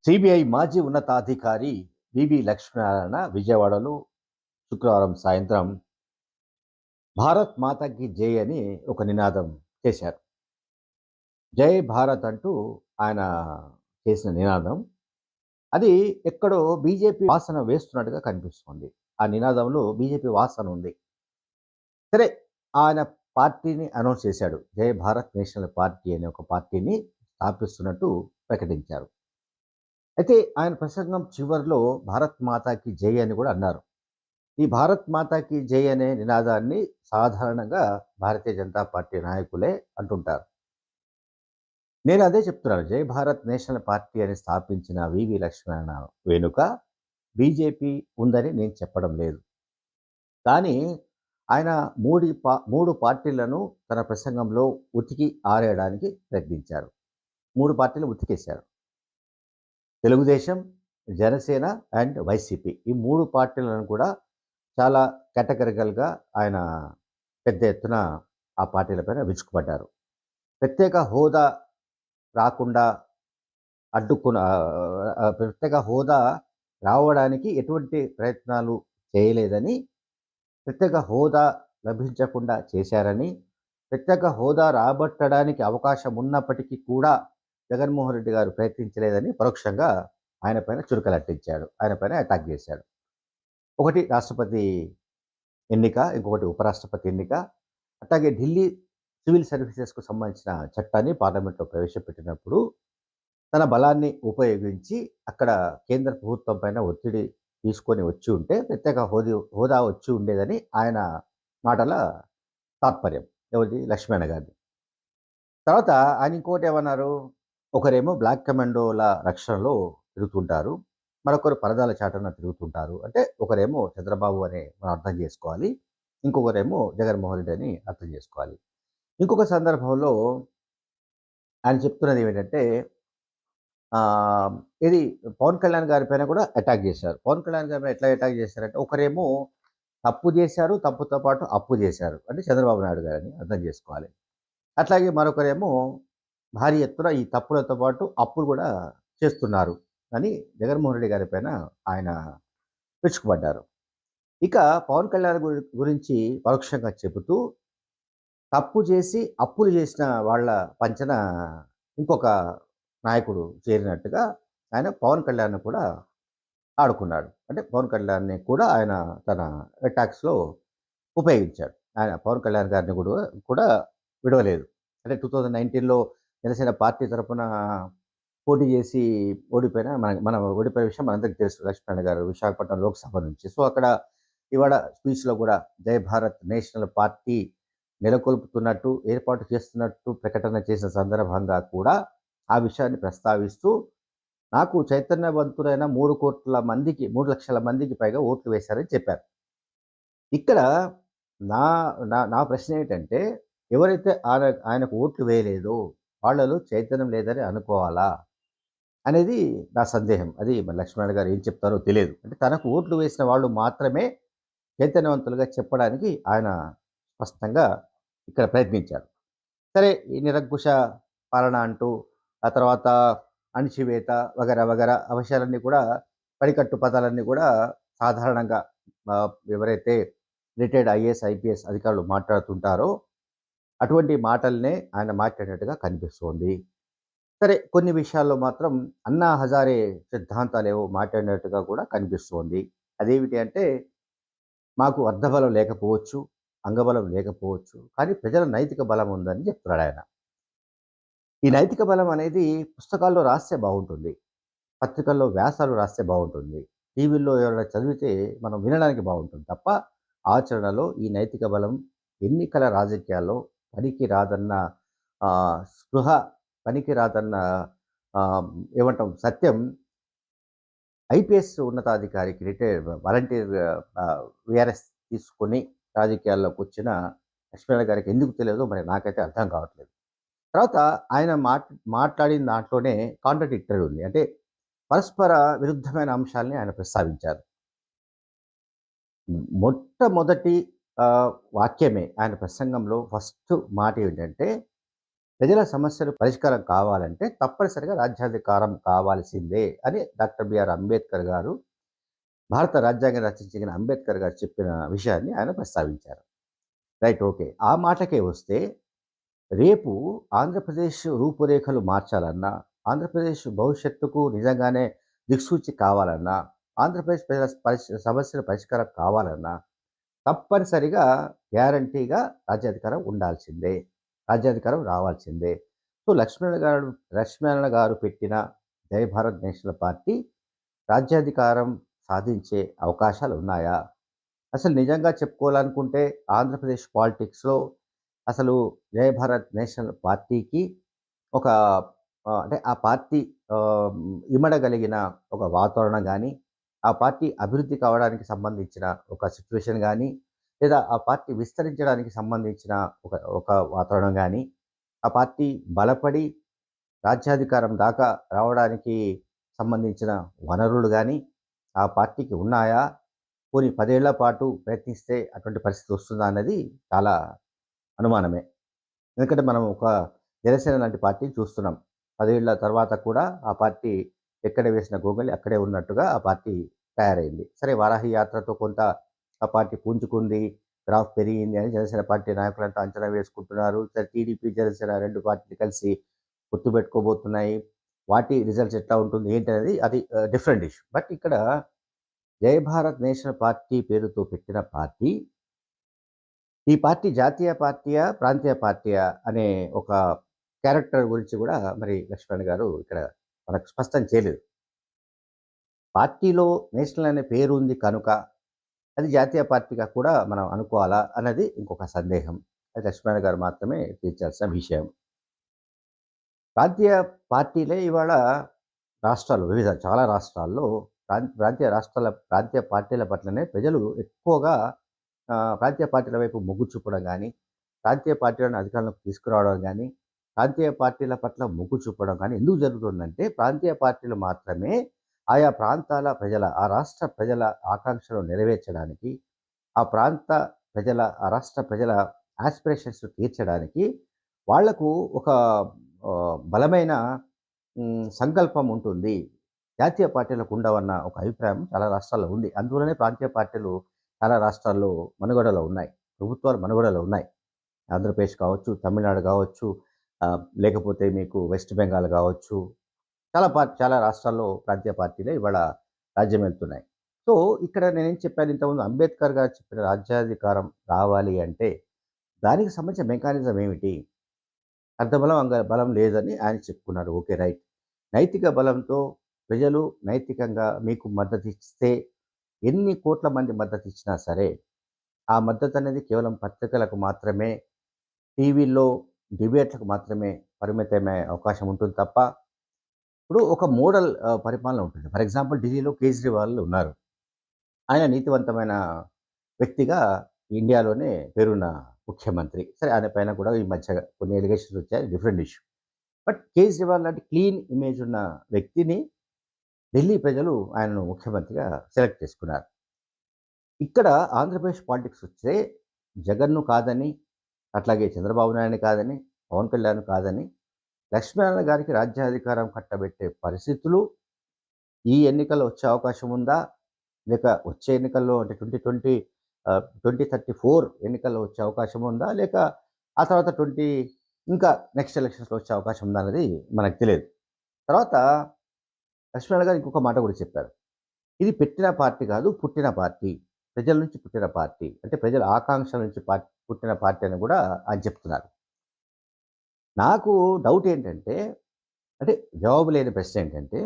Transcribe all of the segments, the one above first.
CBI మాజీ ఉన్నతాధికారి వివి లక్ష్మీనారాయణ విజయవాడలో శుక్రవారం సాయంత్రం భారత్ మాతాకి జై అని ఒక నినాదం చేశారు. జై భారత్ అంటూ ఆయన చేసిన నినాదం అది ఎక్కడో బీజేపీ వాసన వేస్తున్నట్టుగా కనిపిస్తుంది. ఆ నినాదంలో బీజేపీ వాసన ఉంది. సరే, ఆయన పార్టీని అనౌన్స్ చేశాడు. జై భారత్ నేషనల్ పార్టీ అనే ఒక పార్టీని స్థాపిస్తున్నట్టు ప్రకటించారు. అయితే ఆయన ప్రసంగం చివరిలో భారత్ మాతాకి జై అని కూడా అన్నారు. ఈ భారత్ మాతాకి జై అనే నినాదాన్ని సాధారణంగా భారతీయ జనతా పార్టీ నాయకులే అంటుంటారు. నేను అదే చెప్తున్నాను. జై భారత్ నేషనల్ పార్టీ అని స్థాపించిన వివి లక్ష్మణ వెనుక బీజేపీ ఉందని నేను చెప్పడం లేదు. కానీ ఆయన మూడు పార్టీలను తన ప్రసంగంలో ఉతికి ఆరేయడానికి ప్రయత్నించారు. 3 పార్టీలు ఉతికేశారు. Telugu Desam, Janasena and YCP. ఈ 3 పార్టీలను కూడా చాలా కేటగరికల్‌గా ఆయన పెద్ద ఎత్తున ఆ పార్టీలపైన విరుచుకుపడ్డారు. ప్రత్యేక హోదా రాకుండా ప్రత్యేక హోదా రావడానికి ఎటువంటి ప్రయత్నాలు చేయలేదని, ప్రత్యేక హోదా లభించకుండా చేశారని, ప్రత్యేక హోదా రాబట్టడానికి అవకాశం ఉన్నప్పటికీ కూడా జగన్మోహన్ రెడ్డి గారు ప్రయత్నించలేదని పరోక్షంగా ఆయన పైన చురకలంటించాడు. ఆయన పైన అటాక్ చేశాడు. ఒకటి రాష్ట్రపతి ఎన్నిక, ఇంకొకటి ఉపరాష్ట్రపతి ఎన్నిక. అట్లాగే ఢిల్లీ సివిల్ సర్వీసెస్‌కు సంబంధించిన చట్టాన్ని పార్లమెంట్‌లో ప్రవేశపెట్టినప్పుడు తన బలాన్ని ఉపయోగించి అక్కడ కేంద్ర ప్రభుత్వం పైన ఒత్తిడి తీసుకొని వచ్చి ఉంటే ప్రత్యేక హోదా వచ్చి ఉండేదని ఆయన మాటల తాత్పర్యం. ఎవరిది? లక్ష్మణ గారిది. తర్వాత ఆయన ఇంకోటేమన్నారు, ఒకరేమో బ్లాక్ కమాండోల రక్షణలో తిరుగుతుంటారు. మరొకరు పరదాల చాటున తిరుగుతుంటారు. అంటే ఒకరేమో చంద్రబాబు అని మనం అర్థం చేసుకోవాలి. ఇంకొకరేమో జగన్మోహన్ రెడ్డి అని అర్థం చేసుకోవాలి. ఇంకొక సందర్భంలో ఆయన చెప్తున్నది ఏమిటంటే ఇది పవన్ కళ్యాణ్ గారి పైన కూడా అటాక్ చేశారు. పవన్ కళ్యాణ్ గారి పైన ఎట్లా అటాక్ చేశారంటే ఒకరేమో తప్పు చేశారు, తప్పుతో పాటు అప్పు చేశారు. అంటే చంద్రబాబు నాయుడు గారని అర్థం చేసుకోవాలి. అట్లాగే మరొకరేమో భారీ ఎత్తున ఈ తప్పులతో పాటు అప్పులు కూడా చేస్తున్నారు అని జగన్మోహన్ రెడ్డి గారి పైన ఆయన విరుచుకుపడ్డారు. ఇక పవన్ కళ్యాణ్ గురించి పరోక్షంగా చెబుతూ తప్పు చేసి అప్పులు చేసిన వాళ్ళ పంచన ఇంకొక నాయకుడు చేరినట్టుగా ఆయన పవన్ కళ్యాణ్‌ని కూడా ఆడుకున్నాడు. అంటే పవన్ కళ్యాణ్‌ని కూడా ఆయన తన అటాక్స్‌లో ఉపయోగించాడు. ఆయన పవన్ కళ్యాణ్ గారిని కూడా విడవలేదు. అంటే 2019లో జనసేన పార్టీ తరపున పోటీ చేసి ఓడిపోయిన మన ఓడిపోయిన విషయం మనందరికీ తెలుసు. లక్ష్మీనారాయణ గారు విశాఖపట్నం లోక్సభ నుంచి. సో, అక్కడ ఇవాళ స్పీచ్‌లో కూడా జై భారత్ నేషనల్ పార్టీ నెలకొల్పుతున్నట్టు, ఏర్పాటు చేస్తున్నట్టు ప్రకటన చేసిన సందర్భంగా కూడా ఆ విషయాన్ని ప్రస్తావిస్తూ, నాకు చైతన్యవంతులైన 3,00,000 మందికి పైగా ఓట్లు వేశారని చెప్పారు. ఇక్కడ నా నా నా ప్రశ్న ఏంటంటే, ఎవరైతే ఆయనకు ఓట్లు వేయలేదో వాళ్ళలో చైతన్యం లేదని అనుకోవాలా? అనేది నా సందేహం. అది మరి లక్ష్మణ్ గారు ఏం చెప్తారో తెలియదు. అంటే తనకు ఓట్లు వేసిన వాళ్ళు మాత్రమే చైతన్యవంతులుగా చెప్పడానికి ఆయన స్పష్టంగా ఇక్కడ ప్రయత్నించారు. సరే, ఈ నిరంకుశ పాలన అంటూ, ఆ తర్వాత అణిచివేత వగైరా విషయాలన్నీ కూడా పడికట్టు పదాలన్నీ కూడా సాధారణంగా ఎవరైతే రిటైర్డ్ ఐఏఎస్, ఐపీఎస్ అధికారులు మాట్లాడుతుంటారో అటువంటి మాటలనే ఆయన మాట్లాడినట్టుగా కనిపిస్తోంది. సరే, కొన్ని విషయాల్లో మాత్రం అన్నా హజారే సిద్ధాంతాలేవో మాట్లాడినట్టుగా కూడా కనిపిస్తోంది. అదేమిటి అంటే, మాకు అర్థబలం లేకపోవచ్చు, అంగబలం లేకపోవచ్చు, కానీ ప్రజల నైతిక బలం ఉందని చెప్తున్నాడాయన. ఈ నైతిక బలం అనేది పుస్తకాల్లో రాస్తే బాగుంటుంది. పత్రికల్లో వ్యాసాలు రాస్తే బాగుంటుంది. టీవీల్లో ఎవరైనా చదివితే మనం వినడానికి బాగుంటుంది తప్ప, ఆచరణలో ఈ నైతిక బలం ఎన్నికల రాజకీయాల్లో పనికి రాదన్న స్పృహ, పనికి రాదన్న ఏమంటాం సత్యం ఐపీఎస్ ఉన్నతాధికారికి వాలంటీర్ వీఆర్ఎస్ తీసుకొని రాజకీయాల్లోకొచ్చిన లక్ష్మీనారాయణ గారికి ఎందుకు తెలియదో మరి నాకైతే అర్థం కావట్లేదు. తర్వాత ఆయన మాట్లాడిన దాంట్లోనే కాంట్రడిక్టరీ ఉంది. అంటే పరస్పర విరుద్ధమైన అంశాల్ని ఆయన ప్రస్తావించారు. మొట్టమొదటి వాక్యమే ఆయన ప్రసంగంలో ఫస్ట్ మాట ఏంటంటే, ప్రజల సమస్యలు పరిష్కారం కావాలంటే తప్పనిసరిగా రాజ్యాధికారం కావాల్సిందే అని డాక్టర్ బిఆర్ అంబేద్కర్ గారు, భారత రాజ్యాంగం రచించిన అంబేద్కర్ గారు చెప్పిన విషయాన్ని ఆయన ప్రస్తావించారు. రైట్. ఓకే. ఆ మాటకే వస్తే రేపు ఆంధ్రప్రదేశ్ రూపురేఖలు మార్చాలన్నా, ఆంధ్రప్రదేశ్ భవిష్యత్తుకు నిజంగానే దిక్సూచి కావాలన్నా, ఆంధ్రప్రదేశ్ ప్రజల సమస్యల పరిష్కారం కావాలన్నా తప్పనిసరిగా గ్యారంటీగా రాజ్యాధికారం ఉండాల్సిందే. రాజ్యాధికారం రావాల్సిందే. సో, లక్ష్మీనారాయణ గారు పెట్టిన జై భారత్ నేషనల్ పార్టీ రాజ్యాధికారం సాధించే అవకాశాలున్నాయా? అసలు నిజంగా చెప్పుకోవాలనుకుంటే ఆంధ్రప్రదేశ్ పాలిటిక్స్‌లో అసలు జై భారత్ నేషనల్ పార్టీకి ఒక అంటే ఆ పార్టీ ఇమడగలిగిన ఒక వాతావరణం గానీ, ఆ పార్టీ అభివృద్ధి కావడానికి సంబంధించిన ఒక సిట్యుయేషన్ గానీ, లేదా ఆ పార్టీ విస్తరించడానికి సంబంధించిన ఒక ఒక వాతావరణం గానీ, ఆ పార్టీ బలపడి రాజ్యాధికారం దాకా రావడానికి సంబంధించిన వనరులు గానీ, ఆ పార్టీకి ఉన్నాయా? పోనీ 10 ఏళ్ల పాటు ప్రయత్నిస్తే అటువంటి పరిస్థితి వస్తుందా అన్నది చాలా అనుమానమే. ఎందుకంటే మనం ఒక జనసేన లాంటి పార్టీని చూస్తున్నాం. 10 ఏళ్ల తర్వాత కూడా ఆ పార్టీ ఎక్కడ వేసిన గొంగళి అక్కడే ఉన్నట్టుగా ఆ పార్టీ తయారైంది. సరే, వారాహి యాత్రతో కొంత ఆ పార్టీ పుంజుకుంది, గ్రాఫ్ పెరిగింది అని జనసేన పార్టీ నాయకులంతా అంచనా వేసుకుంటున్నారు. సరే, టీడీపీ, జనసేన 2 పార్టీలు కలిసి పొత్తు పెట్టుకోబోతున్నాయి. వాటి రిజల్ట్స్ ఎట్లా ఉంటుంది ఏంటనేది అది డిఫరెంట్ ఇష్యూ. బట్ ఇక్కడ జై భారత్ నేషనల్ పార్టీ పేరుతో పెట్టిన పార్టీ, ఈ పార్టీ జాతీయ పార్టీయా? ప్రాంతీయ పార్టీయా? అనే ఒక క్యారెక్టర్ గురించి గూడా మరి లక్ష్మణ్ గారు ఇక్కడ మనకు స్పష్టం చేయలేదు. పార్టీలో నేషనల్ అనే పేరుంది కనుక, అది జాతీయ పార్టీగా కూడా మనం అనుకోవాలా అన్నది ఇంకొక సందేహం. అది లక్ష్మణ్ గారు మాత్రమే తీర్చాల్సిన విషయం. ప్రాంతీయ పార్టీలే ఇవాళ చాలా రాష్ట్రాల్లో ప్రాంతీయ పార్టీల పట్లనే ప్రజలు ఎక్కువగా ప్రాంతీయ పార్టీల వైపు మొగ్గు చూపడం గానీ, ప్రాంతీయ పార్టీలను అధికారంలోకి తీసుకురావడం గానీ, ప్రాంతీయ పార్టీల పట్ల మొగ్గు చూపడం గానీ ఎందుకు జరుగుతుందంటే, ప్రాంతీయ పార్టీలు మాత్రమే ఆయా ప్రాంతాల ప్రజల, ఆ రాష్ట్ర ప్రజల ఆకాంక్షలు నెరవేర్చడానికి, ఆ రాష్ట్ర ప్రజల యాస్పిరేషన్స్ తీర్చడానికి వాళ్లకు ఒక బలమైన సంకల్పం ఉంటుంది. జాతీయ పార్టీలకు ఉండవన్న ఒక అభిప్రాయం చాలా రాష్ట్రాల్లో ఉంది. అందువల్లనే ప్రాంతీయ పార్టీలు చాలా రాష్ట్రాల్లో మనుగడలో ఉన్నాయి. ప్రభుత్వాలు మనుగడలో ఉన్నాయి. ఆంధ్రప్రదేశ్ కావచ్చు, తమిళనాడు కావచ్చు, లేకపోతే మీకు వెస్ట్ బెంగాల్ కావచ్చు, చాలా రాష్ట్రాల్లో ప్రాంతీయ పార్టీలే ఇవాళ రాజ్యం వెళ్తున్నాయి. సో, ఇక్కడ నేనేం చెప్పాను ఇంతకుముందు, అంబేద్కర్ గారు చెప్పిన రాజ్యాధికారం రావాలి అంటే దానికి సంబంధించిన మెకానిజం ఏమిటి? అర్ధబలం, అంగబలం లేదని ఆయన చెప్పుకున్నారు. Okay, right. నైతిక బలంతో ప్రజలు నైతికంగా మీకు మద్దతిస్తే, ఎన్ని కోట్ల మంది మద్దతిచ్చినా సరే, ఆ మద్దతనేది కేవలం పత్రికలకు మాత్రమే, టీవీల్లో డిబేట్లకు మాత్రమే పరిమితమయ్యే అవకాశం ఉంటుంది తప్ప, ఇప్పుడు ఒక మోడల్ పరిపాలన ఉంటుంది. ఫర్ ఎగ్జాంపుల్ ఢిల్లీలో కేజ్రీవాల్ ఉన్నారు. ఆయన నీతివంతమైన వ్యక్తిగా ఇండియాలోనే పేరున్న ముఖ్యమంత్రి. సరే, ఆయన పైన కూడా ఈ మధ్య కొన్ని ఎలిగేషన్స్ వచ్చాయి, డిఫరెంట్ ఇష్యూ. బట్ కేజ్రీవాల్ లాంటి క్లీన్ ఇమేజ్ ఉన్న వ్యక్తిని ఢిల్లీ ప్రజలు ఆయనను ముఖ్యమంత్రిగా సెలెక్ట్ చేసుకున్నారు. ఇక్కడ ఆంధ్రప్రదేశ్ పాలిటిక్స్ వస్తే జగన్‌ను కాదని, అట్లాగే చంద్రబాబు నాయుడుని కాదని, పవన్ కళ్యాణ్ కాదని, లక్ష్మీనారాయణ గారికి రాజ్యాధికారం కట్టబెట్టే పరిస్థితులు ఈ ఎన్నికల్లో వచ్చే అవకాశం ఉందా? లేక వచ్చే ఎన్నికల్లో అంటే 2034 ఎన్నికల్లో వచ్చే అవకాశం ఉందా? లేక ఆ తర్వాత ఇంకా నెక్స్ట్ ఎలక్షన్స్‌లో వచ్చే అవకాశం ఉందా అనేది మనకు తెలియదు. తర్వాత లక్ష్మీనారాయణ గారు ఇంకొక మాట కూడా చెప్పారు. ఇది పెట్టిన పార్టీ కాదు, పుట్టిన పార్టీ. ప్రజల నుంచి పుట్టిన పార్టీ. అంటే ప్రజల ఆకాంక్షల నుంచి పుట్టిన పార్టీ అని కూడా ఆయన చెప్తున్నారు. నాకు డౌట్ ఏంటంటే, అంటే జవాబు లేని ప్రశ్న ఏంటంటే,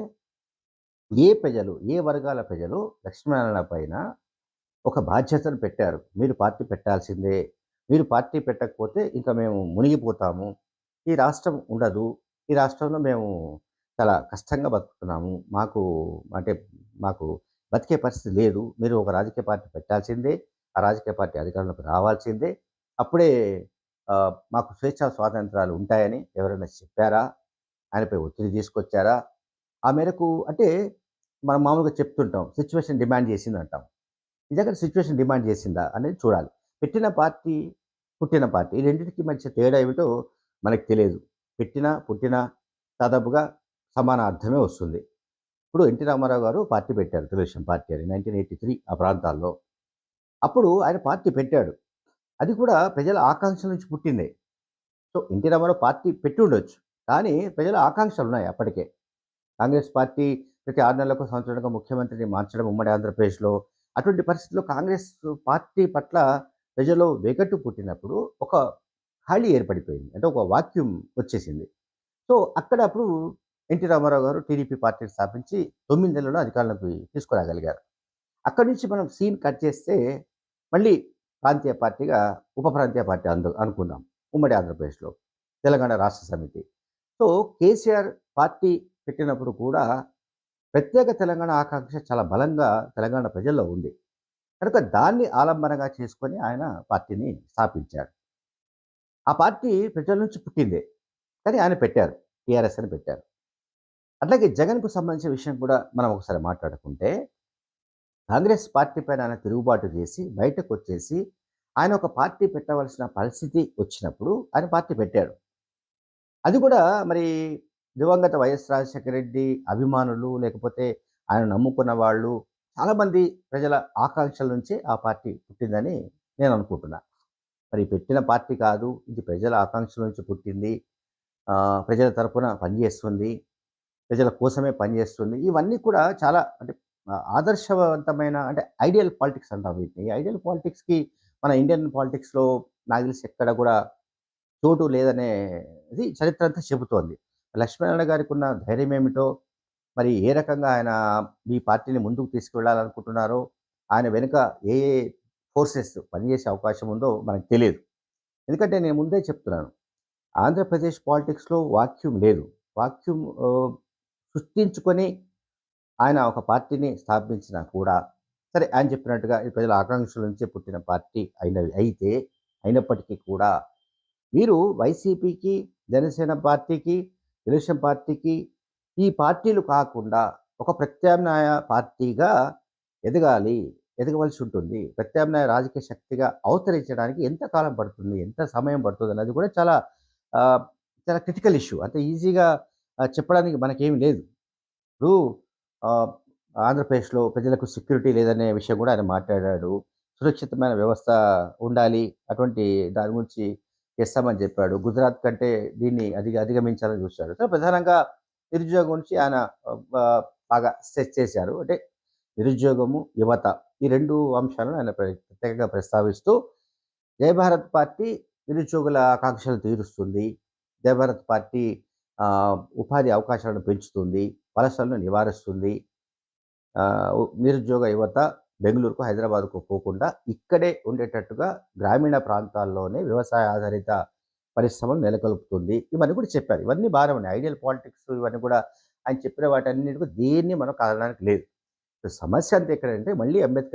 ఏ వర్గాల ప్రజలు లక్ష్మీనారాయణ పైన ఒక బాధ్యతను పెట్టారు. మీరు పార్టీ పెట్టాల్సిందే. మీరు పార్టీ పెట్టకపోతే ఇంకా మేము మునిగిపోతాము. ఈ రాష్ట్రం ఉండదు. ఈ రాష్ట్రంలో మేము చాలా కష్టంగా బతుకుతున్నాము. మాకు బతికే పరిస్థితి లేదు. మీరు ఒక రాజకీయ పార్టీ పెట్టాల్సిందే. ఆ రాజకీయ పార్టీ అధికారంలోకి రావాల్సిందే. అప్పుడే మాకు స్వేచ్ఛా స్వాతంత్రాలు ఉంటాయని ఎవరైనా చెప్పారా? ఆయనపై ఒత్తిడి తీసుకొచ్చారా? ఆ మేరకు అంటే మనం మామూలుగా చెప్తుంటాం, సిట్యుయేషన్ డిమాండ్ చేసిందంటాం. నిజంగా సిట్యుయేషన్ డిమాండ్ చేసిందా అనేది చూడాలి. పెట్టిన పార్టీ, పుట్టిన పార్టీ ఈ రెండిటికి మధ్య తేడా ఏమిటో మనకు తెలియదు. పెట్టినా, పుట్టినా దాదాపుగా సమాన అర్థమే వస్తుంది. ఇప్పుడు ఎన్టీ రామారావు గారు పార్టీ పెట్టారు. తెలుగుదేశం పార్టీ అని 1983 ఆ ప్రాంతాల్లో. అప్పుడు ఆయన పార్టీ పెట్టాడు. అది కూడా ప్రజల ఆకాంక్షల నుంచి పుట్టిందే. సో, ఎన్టీ రామారావు పార్టీ పెట్టుండొచ్చు. కానీ ప్రజల ఆకాంక్షలున్నాయి అప్పటికే. కాంగ్రెస్ పార్టీ ప్రతి 6 నెలలకు, సంవత్సరానికో ముఖ్యమంత్రిని మార్చడం ఉమ్మడి ఆంధ్రప్రదేశ్‌లో. అటువంటి పరిస్థితిలో కాంగ్రెస్ పార్టీ పట్ల ప్రజల్లో వెగటు పుట్టినప్పుడు ఒక ఖాళీ ఏర్పడిపోయింది. అంటే ఒక వాక్యూమ్ వచ్చేసింది. సో, అక్కడ అప్పుడు ఎన్టీ రామారావు గారు టీడీపీ పార్టీని స్థాపించి 9 నెలల్లో అధికారంలోకి తీసుకురాగలిగారు. అక్కడి నుంచి మనం సీన్ కట్ చేస్తే మళ్ళీ ప్రాంతీయ పార్టీగా ఉప ప్రాంతీయ పార్టీ అనుకుందాం. ఉమ్మడి ఆంధ్రప్రదేశ్‌లో. తెలంగాణ రాష్ట్ర సమితి. సో, కేసీఆర్ పార్టీ పెట్టినప్పుడు కూడా ప్రత్యేక తెలంగాణ ఆకాంక్ష చాలా బలంగా తెలంగాణ ప్రజల్లో ఉంది. కనుక దాన్ని ఆలంబనగా చేసుకొని ఆయన పార్టీని స్థాపించారు. ఆ పార్టీ ప్రజల నుంచి పుట్టిందే. కానీ ఆయన పెట్టారు. టీఆర్ఎస్ అని పెట్టారు. అట్లాగే జగన్‌కు సంబంధించిన విషయం కూడా మనం ఒకసారి మాట్లాడుకుంటే, కాంగ్రెస్ పార్టీ పైన ఆయన తిరుగుబాటు చేసి బయటకొచ్చేసి, ఆయన ఒక పార్టీ పెట్టవలసిన పరిస్థితి వచ్చినప్పుడు ఆయన పార్టీ పెట్టాడు. అది కూడా మరి దివంగత వైఎస్ రాజశేఖర రెడ్డి అభిమానులు లేకపోతే ఆయన నమ్ముకున్న వాళ్ళు చాలామంది ప్రజల ఆకాంక్షల నుంచే ఆ పార్టీ పుట్టిందని నేను అనుకుంటున్నా. మరి పెట్టిన పార్టీ కాదు. ఇది ప్రజల ఆకాంక్షల నుంచి పుట్టింది. ప్రజల తరపున పనిచేస్తుంది. ప్రజల కోసమే పనిచేస్తుంది. ఇవన్నీ కూడా చాలా అంటే ఆదర్శవంతమైన అంటే ఐడియల్ పాలిటిక్స్ అంటాం వీటిని. ఐడియల్ పాలిటిక్స్‌కి మన ఇండియన్ పాలిటిక్స్‌లో నాకు తెలిసి ఎక్కడ కూడా చోటు లేదనేది చరిత్ర అంతా చెబుతోంది. లక్ష్మీనారాయణ గారికున్న ధైర్యం ఏమిటో, మరి ఏ రకంగా ఆయన ఈ పార్టీని ముందుకు తీసుకువెళ్ళాలనుకుంటున్నారో, ఆయన వెనుక ఏ ఏ ఫోర్సెస్ పనిచేసే అవకాశం ఉందో మనకు తెలీదు. ఎందుకంటే నేను ముందే చెప్తున్నాను. ఆంధ్రప్రదేశ్ పాలిటిక్స్‌లో వాక్యూమ్ లేదు. వాక్యూమ్ సృష్టించుకొని ఆయన ఒక పార్టీని స్థాపించినా కూడా, సరే ఆయన చెప్పినట్టుగా ఇది ప్రజల ఆకాంక్షల నుంచే పుట్టిన పార్టీ అయినప్పటికీ కూడా మీరు వైసీపీకి, జనసేన పార్టీకి, తెలుగుదేశం పార్టీకి ఈ పార్టీలు కాకుండా ఒక ప్రత్యామ్నాయ పార్టీగా ఎదగాలి. ఎదగవలసి ఉంటుంది. ప్రత్యామ్నాయ రాజకీయ శక్తిగా అవతరించడానికి ఎంత కాలం పడుతుంది? ఎంత సమయం పడుతుందన్నది కూడా ఆహ్, చాలా క్రిటికల్ ఇష్యూ. అంత ఈజీగా చెప్పడానికి మనకేమి లేదు. ఇప్పుడు ఆహ్, ఆంధ్రప్రదేశ్‌లో ప్రజలకు సెక్యూరిటీ లేదనే విషయం కూడా ఆయన మాట్లాడాడు. సురక్షితమైన వ్యవస్థ ఉండాలి. అటువంటి దాని గురించి చేస్తామని చెప్పాడు. గుజరాత్ కంటే దీన్ని అధిగమించాలని చూశాడు. సో, ప్రధానంగా నిరుద్యోగం గురించి ఆయన బాగా స్ట్రెస్ చేశారు. అంటే నిరుద్యోగము, యువత ఈ 2 అంశాలను ఆయన ప్రత్యేకంగా ప్రస్తావిస్తూ జయభారత్ పార్టీ నిరుద్యోగుల ఆకాంక్షలు తీరుస్తుంది. జయభారత్ పార్టీ ఉపాధి అవకాశాలను పెంచుతుంది. వలసలను నివారిస్తుంది. నిరుద్యోగ యువత బెంగుళూరుకు, హైదరాబాద్‌కు పోకుండా ఇక్కడే ఉండేటట్టుగా గ్రామీణ ప్రాంతాల్లోనే వ్యవసాయ ఆధారిత పరిశ్రమలు నెలకొల్పుతుంది. ఇవన్నీ కూడా చెప్పారు. ఇవన్నీ బాగానే ఉన్నాయి. ఐడియల్ పాలిటిక్స్ ఇవన్నీ కూడా ఆయన చెప్పిన వాటన్నిటికి దేన్ని మనం కాదనడానికి లేదు. సమస్య అంతా ఎక్కడంటే మళ్ళీ అంబేద్కర్